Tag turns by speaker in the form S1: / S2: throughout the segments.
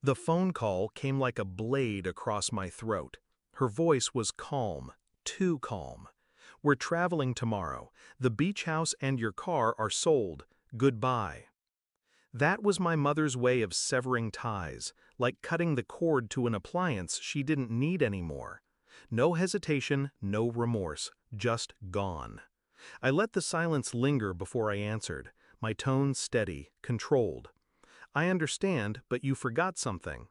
S1: The phone call came like a blade across my throat. Her voice was calm, too calm. "We're traveling tomorrow. The beach house and your car are sold. Goodbye." That was my mother's way of severing ties, like cutting the cord to an appliance she didn't need anymore. No hesitation, no remorse, just gone. I let the silence linger before I answered, my tone steady, controlled. "I understand, but you forgot something."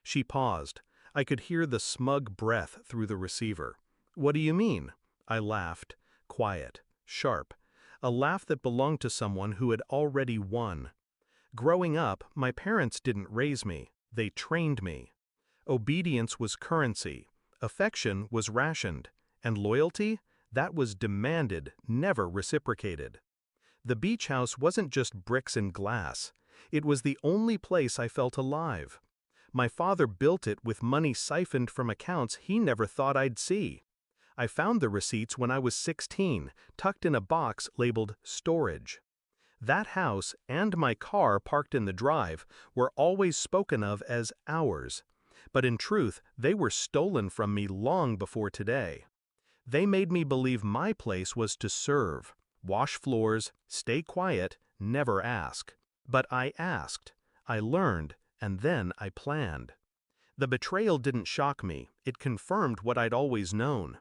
S1: She paused. I could hear the smug breath through the receiver. "What do you mean?" I laughed, quiet, sharp, a laugh that belonged to someone who had already won. Growing up, my parents didn't raise me, they trained me. Obedience was currency, affection was rationed, and loyalty, that was demanded, never reciprocated. The beach house wasn't just bricks and glass. It was the only place I felt alive. My father built it with money siphoned from accounts he never thought I'd see. I found the receipts when I was 16, tucked in a box labeled storage. That house, and my car parked in the drive, were always spoken of as ours. But in truth, they were stolen from me long before today. They made me believe my place was to serve, wash floors, stay quiet, never ask. But I asked, I learned, and then I planned. The betrayal didn't shock me, it confirmed what I'd always known.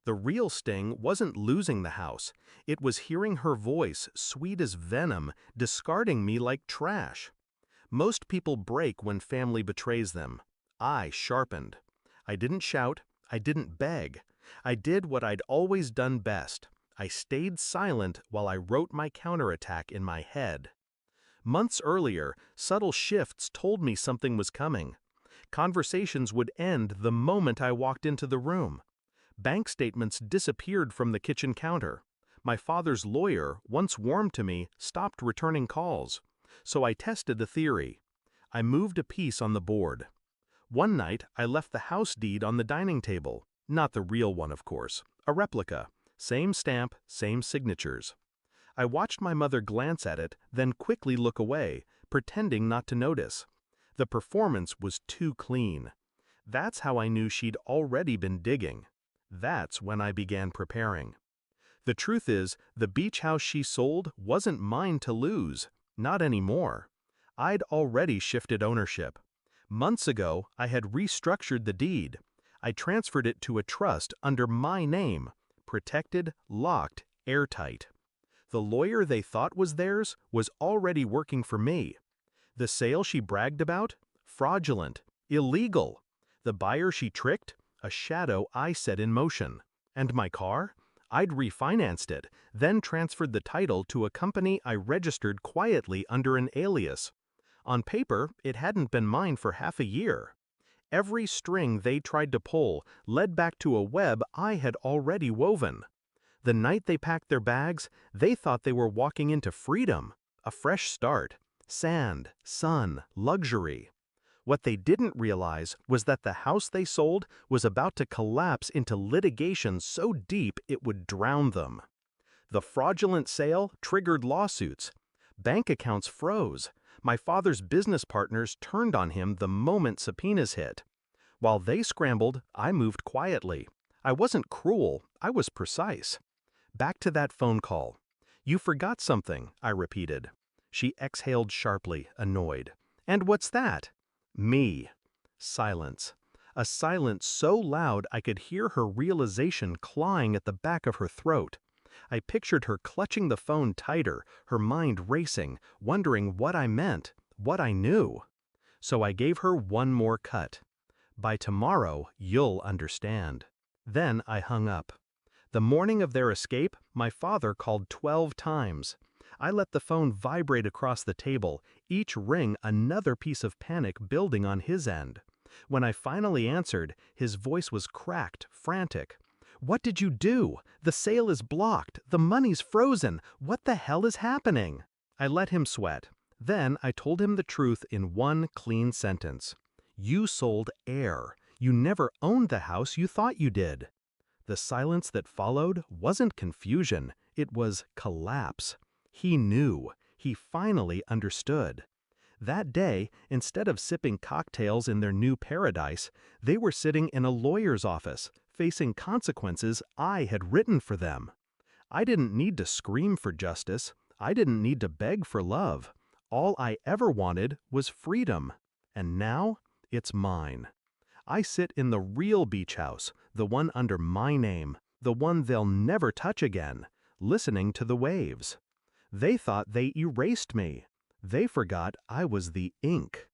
S1: The real sting wasn't losing the house, it was hearing her voice, sweet as venom, discarding me like trash. Most people break when family betrays them. I sharpened. I didn't shout, I didn't beg. I did what I'd always done best. I stayed silent while I wrote my counterattack in my head. Months earlier, subtle shifts told me something was coming. Conversations would end the moment I walked into the room. Bank statements disappeared from the kitchen counter. My father's lawyer, once warm to me, stopped returning calls. So I tested the theory. I moved a piece on the board. One night, I left the house deed on the dining table. Not the real one, of course. A replica. Same stamp, same signatures. I watched my mother glance at it, then quickly look away, pretending not to notice. The performance was too clean. That's how I knew she'd already been digging. That's when I began preparing. The truth is, the beach house she sold wasn't mine to lose. Not anymore. I'd already shifted ownership. Months ago, I had restructured the deed. I transferred it to a trust under my name. Protected, locked, airtight. The lawyer they thought was theirs was already working for me. The sale she bragged about? Fraudulent. Illegal. The buyer she tricked? A shadow I set in motion. And my car? I'd refinanced it, then transferred the title to a company I registered quietly under an alias. On paper, it hadn't been mine for half a year. Every string they tried to pull led back to a web I had already woven. The night they packed their bags, they thought they were walking into freedom, a fresh start, sand, sun, luxury. What they didn't realize was that the house they sold was about to collapse into litigation so deep it would drown them. The fraudulent sale triggered lawsuits. Bank accounts froze. My father's business partners turned on him the moment subpoenas hit. While they scrambled, I moved quietly. I wasn't cruel, I was precise. Back to that phone call. "You forgot something," I repeated. She exhaled sharply, annoyed. "And what's that?" "Me." Silence. A silence so loud I could hear her realization clawing at the back of her throat. I pictured her clutching the phone tighter, her mind racing, wondering what I meant, what I knew. So I gave her one more cut. "By tomorrow, you'll understand." Then I hung up. The morning of their escape, my father called 12 times. I let the phone vibrate across the table, each ring another piece of panic building on his end. When I finally answered, his voice was cracked, frantic. "What did you do? The sale is blocked. The money's frozen. What the hell is happening?" I let him sweat. Then I told him the truth in one clean sentence. "You sold air. You never owned the house you thought you did." The silence that followed wasn't confusion, it was collapse. He knew. He finally understood. That day, instead of sipping cocktails in their new paradise, they were sitting in a lawyer's office, facing consequences I had written for them. I didn't need to scream for justice. I didn't need to beg for love. All I ever wanted was freedom. And now, it's mine. I sit in the real beach house, the one under my name, the one they'll never touch again, listening to the waves. They thought they erased me. They forgot I was the ink.